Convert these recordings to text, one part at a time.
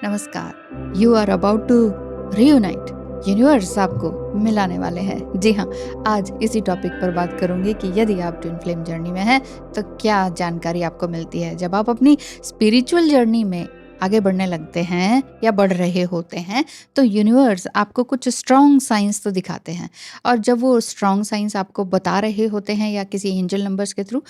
नमस्कार। You are about to reunite. Universe आपको मिलाने वाले हैं। जी हाँ, आज इसी टॉपिक पर बात करूंगी कि यदि आप ट्विन फ्लेम जर्नी में हैं तो क्या जानकारी आपको मिलती है। जब आप अपनी स्पिरिचुअल जर्नी में आगे बढ़ने लगते हैं या बढ़ रहे होते हैं तो यूनिवर्स आपको कुछ स्ट्रॉन्ग साइंस तो दिखाते हैं। और जब वो स्ट्रॉन्ग साइंस आपको बता रहे होते हैं या किसी एंजल नंबर्स के थ्रू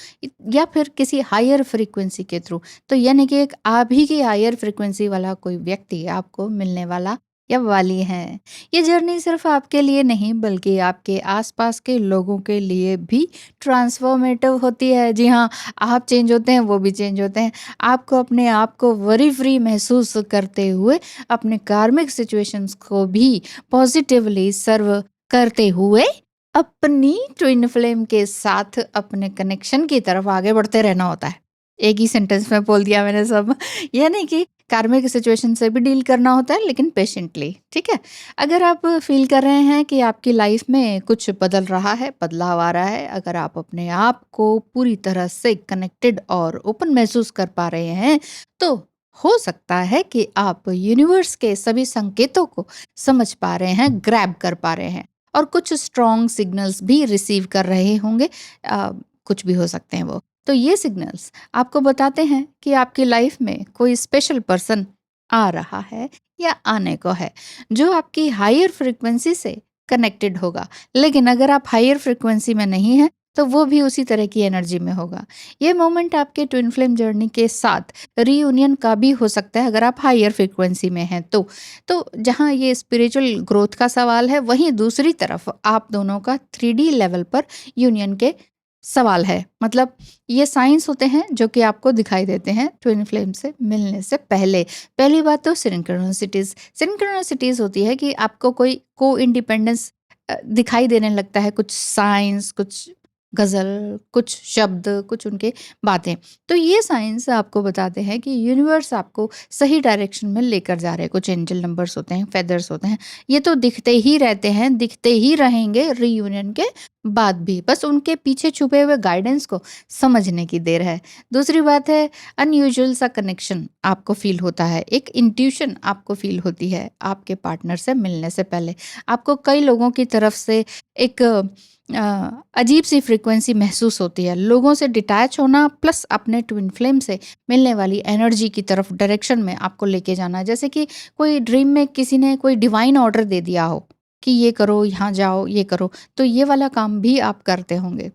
या फिर किसी हायर फ्रीक्वेंसी के थ्रू, तो यानी कि एक आप ही की हायर फ्रीक्वेंसी वाला कोई व्यक्ति आपको मिलने वाला या वाली है। ये जर्नी सिर्फ आपके लिए नहीं बल्कि आपके आसपास के लोगों के लिए भी ट्रांसफॉर्मेटिव होती है। जी हाँ, आप चेंज होते हैं, वो भी चेंज होते हैं। आपको अपने आप को वरी फ्री महसूस करते हुए अपने कार्मिक सिचुएशंस को भी पॉजिटिवली सर्व करते हुए अपनी ट्विन फ्लेम के साथ अपने कनेक्शन की तरफ आगे बढ़ते रहना होता है। एक ही सेंटेंस में बोल दिया मैंने सब। यानी कि कार्मिक सिचुएशन से भी डील करना होता है लेकिन पेशेंटली, ठीक है? अगर आप फील कर रहे हैं कि आपकी लाइफ में कुछ बदल रहा है, बदलाव आ रहा है, अगर आप अपने आप को पूरी तरह से कनेक्टेड और ओपन महसूस कर पा रहे हैं, तो हो सकता है कि आप यूनिवर्स के सभी संकेतों को समझ पा रहे हैं, ग्रैब कर पा रहे हैं और कुछ स्ट्रॉन्ग सिग्नल्स भी रिसीव कर रहे होंगे। कुछ भी हो सकते हैं वो। तो ये सिग्नल्स आपको बताते हैं कि आपकी लाइफ में कोई स्पेशल पर्सन आ रहा है या आने को है जो आपकी हायर फ्रीक्वेंसी से कनेक्टेड होगा। लेकिन अगर आप हायर फ्रीक्वेंसी में नहीं हैं तो वो भी उसी तरह की एनर्जी में होगा। ये मोमेंट आपके ट्विन फ्लेम जर्नी के साथ रीयूनियन का भी हो सकता है अगर आप हायर फ्रीक्वेंसी में हैं तो जहाँ ये स्पिरिचुअल ग्रोथ का सवाल है, वहीं दूसरी तरफ आप दोनों का 3D लेवल पर यूनियन के सवाल है। मतलब ये साइंस होते हैं जो कि आपको दिखाई देते हैं ट्विन फ्लेम से मिलने से पहले। पहली बात तो सिंक्रोनिसिटीज। सिंक्रोनिसिटीज होती है कि आपको कोई को इंडिपेंडेंस दिखाई देने लगता है, कुछ साइंस, कुछ गज़ल, कुछ शब्द, कुछ उनके बातें। तो ये साइंस आपको बताते हैं कि यूनिवर्स आपको सही डायरेक्शन में लेकर जा रहे हैं। कुछ एंजल नंबर्स होते हैं, फेदर्स होते हैं, ये तो दिखते ही रहते हैं, दिखते ही रहेंगे रीयूनियन के बाद भी। बस उनके पीछे छुपे हुए गाइडेंस को समझने की देर है। दूसरी बात है, अनयूजुअल सा कनेक्शन आपको फील होता है, एक इंट्यूशन आपको फील होती है आपके पार्टनर से मिलने से पहले। आपको कई लोगों की तरफ से एक अजीब सी फ्रीक्वेंसी महसूस होती है। लोगों से डिटैच होना प्लस अपने ट्विन फ्लेम से मिलने वाली एनर्जी की तरफ डायरेक्शन में आपको लेके जाना। जैसे कि कोई ड्रीम में किसी ने कोई डिवाइन ऑर्डर दे दिया हो कि ये करो, यहाँ जाओ, ये करो, तो ये वाला काम भी आप करते होंगे।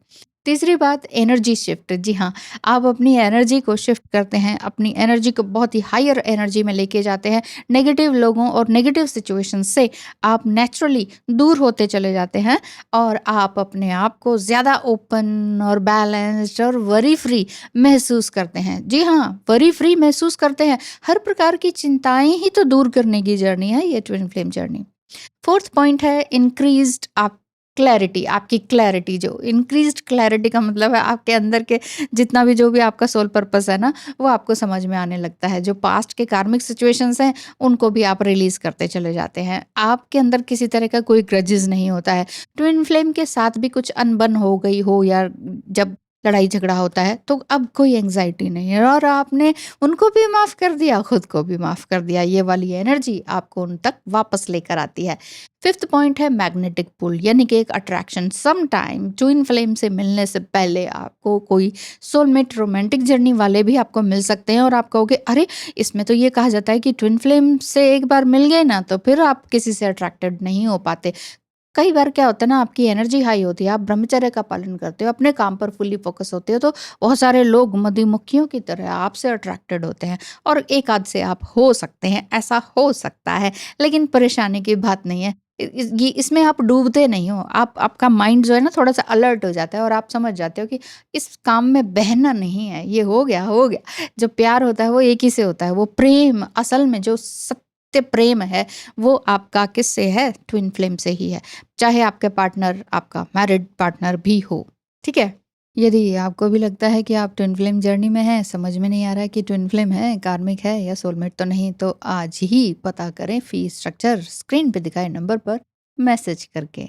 तीसरी बात, एनर्जी शिफ्ट। जी हाँ, आप अपनी एनर्जी को शिफ्ट करते हैं, अपनी एनर्जी को बहुत ही हायर एनर्जी में लेके जाते हैं। नेगेटिव लोगों और नेगेटिव सिचुएशन से आप नेचुरली दूर होते चले जाते हैं और आप अपने आप को ज़्यादा ओपन और बैलेंस्ड और वरी फ्री महसूस करते हैं। जी हाँ, वरी फ्री महसूस करते हैं। हर प्रकार की चिंताएं ही तो दूर करने की जर्नी है ये twin flame journey. Fourth point है इंक्रीज्ड आप क्लैरिटी। आपकी क्लैरिटी, जो इंक्रीज्ड क्लैरिटी का मतलब है आपके अंदर के जितना भी जो भी आपका सोल पर्पस है ना, वो आपको समझ में आने लगता है। जो पास्ट के कार्मिक सिचुएशंस हैं उनको भी आप रिलीज करते चले जाते हैं। आपके अंदर किसी तरह का कोई ग्रजेस नहीं होता है। ट्विन फ्लेम के साथ भी कुछ अनबन हो गई हो या जब लड़ाई झगड़ा होता है तो अब कोई एंग्जाइटी नहीं है और आपने उनको भी माफ कर दिया, खुद को भी माफ कर दिया। ये वाली एनर्जी आपको उन तक वापस लेकर आती है। फिफ्थ पॉइंट है मैग्नेटिक पुल, यानी कि एक attraction. Some time twin flame से मिलने से पहले आपको कोई सोलमेट रोमांटिक जर्नी वाले भी आपको मिल सकते हैं और आप कहोगे अरे, इसमें तो ये कहा जाता है कि ट्विन फ्लेम से एक बार मिल गए ना तो फिर आप किसी से अट्रैक्टेड नहीं हो पाते। कई बार क्या होता है ना, आपकी एनर्जी हाई होती है, आप ब्रह्मचर्य का पालन करते हो, अपने काम पर फुल्ली फोकस होते हो, तो बहुत सारे लोग मधुमक्खियों की तरह आपसे अट्रैक्टेड होते हैं और एक आध से आप हो सकते हैं, ऐसा हो सकता है। लेकिन परेशानी की बात नहीं है। इसमें आप डूबते नहीं हो। आप आपका माइंड जो है ना थोड़ा सा अलर्ट हो जाता है और आप समझ जाते हो कि इस काम में बहना नहीं है, ये हो गया हो गया। जो प्यार होता है वो एक ही से होता है। वो प्रेम असल में जो सत्य प्रेम है वो आपका किससे है? ट्विन फ्लेम से ही है। चाहे आपके पार्टनर आपका मैरिड पार्टनर भी हो, ठीक है? यदि आपको भी लगता है कि आप ट्विन फ्लेम जर्नी में हैं, समझ में नहीं आ रहा है कि ट्विन फ्लेम है, कार्मिक है या सोलमेट तो नहीं, तो आज ही पता करें फी स्ट्रक्चर स्क्रीन पे दिखाए नंबर पर मैसेज करके।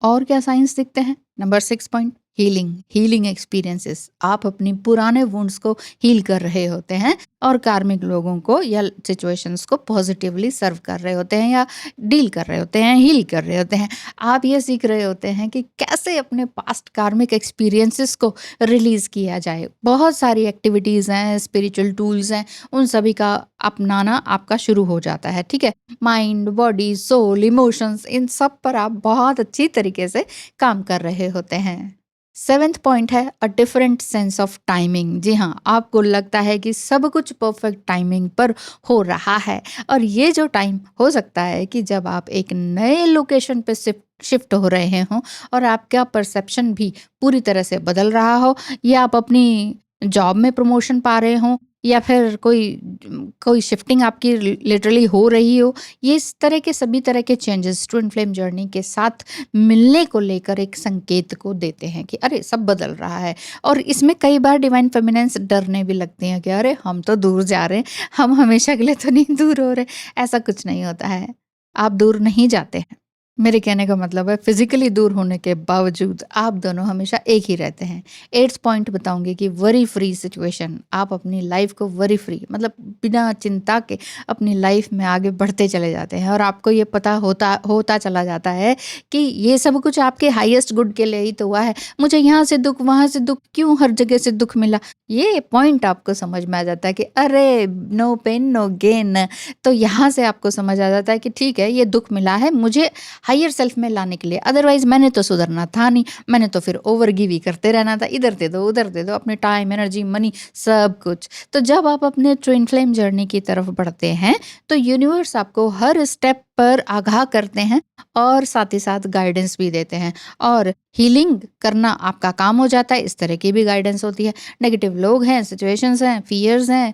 और क्या साइंस दिखते हैं? नंबर 6 पॉइंट, हीलिंग एक्सपीरियंसेस, आप अपनी पुराने वुंड्स को हील कर रहे होते हैं और कार्मिक लोगों को या सिचुएशंस को पॉजिटिवली सर्व कर रहे होते हैं या डील कर रहे होते हैं, हील कर रहे होते हैं। आप ये सीख रहे होते हैं कि कैसे अपने पास्ट कार्मिक एक्सपीरियंसेस को रिलीज किया जाए। बहुत सारी एक्टिविटीज़ हैं, स्पिरिचुअल टूल्स हैं, उन सभी का अपनाना आपका शुरू हो जाता है। ठीक है, माइंड, बॉडी, सोल, इमोशंस, इन सब पर आप बहुत अच्छी तरीके से काम कर रहे होते हैं। 7th पॉइंट है a different sense of timing. जी हाँ, आपको लगता है कि सब कुछ परफेक्ट टाइमिंग पर हो रहा है, और ये जो टाइम हो सकता है कि जब आप एक नए लोकेशन पे शिफ्ट हो रहे हों और आपका परसेप्शन भी पूरी तरह से बदल रहा हो, या आप अपनी जॉब में प्रमोशन पा रहे हों, या फिर कोई शिफ्टिंग आपकी लिटरली हो रही हो। ये इस तरह के सभी तरह के चेंजेस ट्विन फ्लेम जर्नी के साथ मिलने को लेकर एक संकेत को देते हैं कि अरे सब बदल रहा है। और इसमें कई बार डिवाइन फेमिनेंस डरने भी लगते हैं कि अरे हम तो दूर जा रहे हैं, हम हमेशा के लिए तो नहीं दूर हो रहे। ऐसा कुछ नहीं होता है, आप दूर नहीं जाते हैं। मेरे कहने का मतलब है फिजिकली दूर होने के बावजूद आप दोनों हमेशा एक ही रहते हैं। 8th पॉइंट बताऊंगी कि वरी फ्री सिचुएशन, आप अपनी लाइफ को वरी फ्री मतलब बिना चिंता के अपनी लाइफ में आगे बढ़ते चले जाते हैं, और आपको ये पता होता चला जाता है कि ये सब कुछ आपके हाईएस्ट गुड के लिए ही तो हुआ है। मुझे यहाँ से दुख, वहाँ से दुख, क्यों हर जगह से दुख मिला, ये पॉइंट आपको समझ में आ जाता है कि अरे नो पेन नो गेन। तो यहाँ से आपको समझ आ जाता है कि ठीक है, ये दुख मिला है मुझे हायर सेल्फ में लाने के लिए, अदरवाइज मैंने तो सुधरना था नहीं, मैंने तो फिर ओवर गिव ही करते रहना था, इधर दे दो उधर दे दो, अपने टाइम, एनर्जी, मनी, सब कुछ। तो जब आप अपने ट्विन फ्लेम जर्नी की तरफ बढ़ते हैं तो यूनिवर्स आपको हर स्टेप पर आगाह करते हैं और साथ ही साथ गाइडेंस भी देते हैं, और हीलिंग करना आपका काम हो जाता है। इस तरह की भी गाइडेंस होती है। नेगेटिव लोग हैं, सिचुएशंस हैं, फियर्स हैं,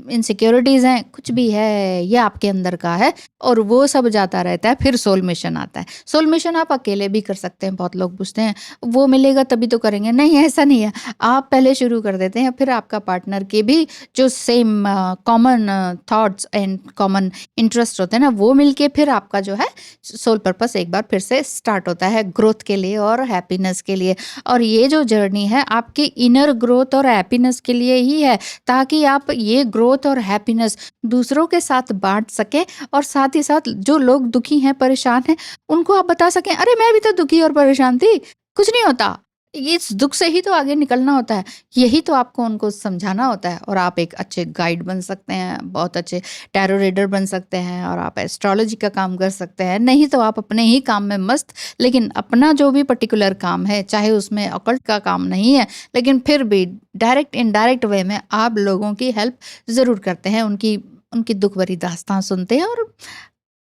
इनसिक्योरिटीज़ हैं, कुछ भी है ये आपके अंदर का है और वो सब जाता रहता है। फिर सोल मिशन आता है। सोल मिशन आप अकेले भी कर सकते हैं। बहुत लोग पूछते हैं वो मिलेगा तभी तो करेंगे, नहीं ऐसा नहीं है। आप पहले शुरू कर देते हैं, फिर आपका पार्टनर के भी जो same common thoughts and common interest होते हैं ना, वो मिलके फिर आपका जो है सोल पर्पस एक बार फिर से स्टार्ट होता है ग्रोथ के लिए और हैप्पीनेस के लिए। और ये जो जर्नी है आपके इनर ग्रोथ और हैप्पीनेस के लिए ही है, ताकि आप ये ग्रोथ और हैप्पीनेस दूसरों के साथ बांट सकें, और साथ ही साथ जो लोग दुखी हैं, परेशान हैं, उनको आप बता सकें अरे मैं भी तो दुखी और परेशान थी, कुछ नहीं होता, इस दुख से ही तो आगे निकलना होता है। यही तो आपको उनको समझाना होता है। और आप एक अच्छे गाइड बन सकते हैं, बहुत अच्छे टैरो रीडर बन सकते हैं, और आप एस्ट्रोलॉजी का काम कर सकते हैं। नहीं तो आप अपने ही काम में मस्त, लेकिन अपना जो भी पर्टिकुलर काम है, चाहे उसमें ऑकल्ट का काम नहीं है, लेकिन फिर भी डायरेक्ट इनडायरेक्ट वे में आप लोगों की हेल्प ज़रूर करते हैं। उनकी दुख भरी दास्तां सुनते हैं और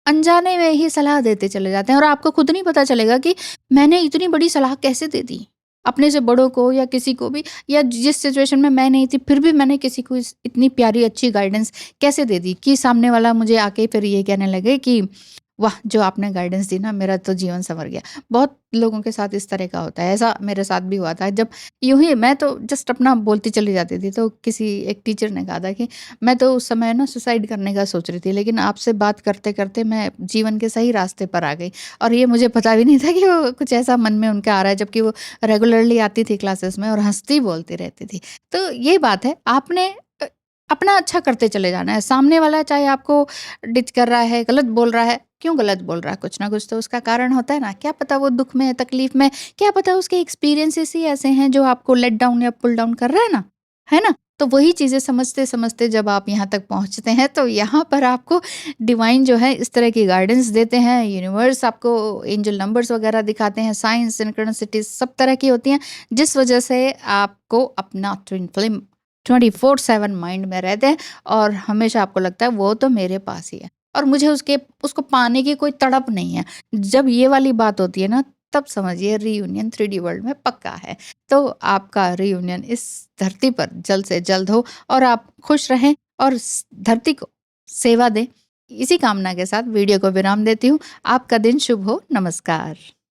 अनजाने में ही सलाह देते चले जाते हैं, और आपको खुद नहीं पता चलेगा कि मैंने इतनी बड़ी सलाह कैसे दे दी अपने से बड़ों को या किसी को भी, या जिस सिचुएशन में मैं नहीं थी फिर भी मैंने किसी को इतनी प्यारी अच्छी गाइडेंस कैसे दे दी कि सामने वाला मुझे आके फिर ये कहने लगे कि वाह जो आपने गाइडेंस दी ना, मेरा तो जीवन संवर गया। बहुत लोगों के साथ इस तरह का होता है। ऐसा मेरे साथ भी हुआ था। जब यूं ही मैं तो जस्ट अपना बोलती चली जाती थी, तो किसी एक टीचर ने कहा था कि मैं तो उस समय ना सुसाइड करने का सोच रही थी, लेकिन आपसे बात करते करते मैं जीवन के सही रास्ते पर आ गई। और ये मुझे पता भी नहीं था कि वो कुछ ऐसा मन में उनका आ रहा है, जबकि वो रेगुलरली आती थी क्लासेस में और हंसती बोलती रहती थी। तो ये बात है, आपने अपना अच्छा करते चले जाना है। सामने वाला चाहे आपको डिच कर रहा है, गलत बोल रहा है, क्यों गलत बोल रहा है, कुछ ना कुछ तो उसका कारण होता है ना। क्या पता वो दुख में है, तकलीफ में, क्या पता उसके एक्सपीरियंसेस ही ऐसे हैं जो आपको लेट डाउन या पुल डाउन कर रहा है ना। तो वही चीज़ें समझते समझते जब आप यहाँ तक पहुँचते हैं, तो यहाँ पर आपको डिवाइन जो है इस तरह की गाइडेंस देते हैं। यूनिवर्स आपको एंजल नंबर्स वगैरह दिखाते हैं, साइंस, सिंक्रोनिसिटीज सब तरह की होती हैं, जिस वजह से आपको अपना ट्विन फ्लेम 24/7 माइंड में रहते हैं, और हमेशा आपको लगता है वो तो मेरे पास ही है और मुझे उसको पाने की कोई तड़प नहीं है। जब ये वाली बात होती है ना, तब समझिए रीयूनियन 3D वर्ल्ड में पक्का है। तो आपका रीयूनियन इस धरती पर जल्द से जल्द हो, और आप खुश रहें और धरती को सेवा दें। इसी कामना के साथ वीडियो को विराम देती हूँ। आपका दिन शुभ हो। नमस्कार।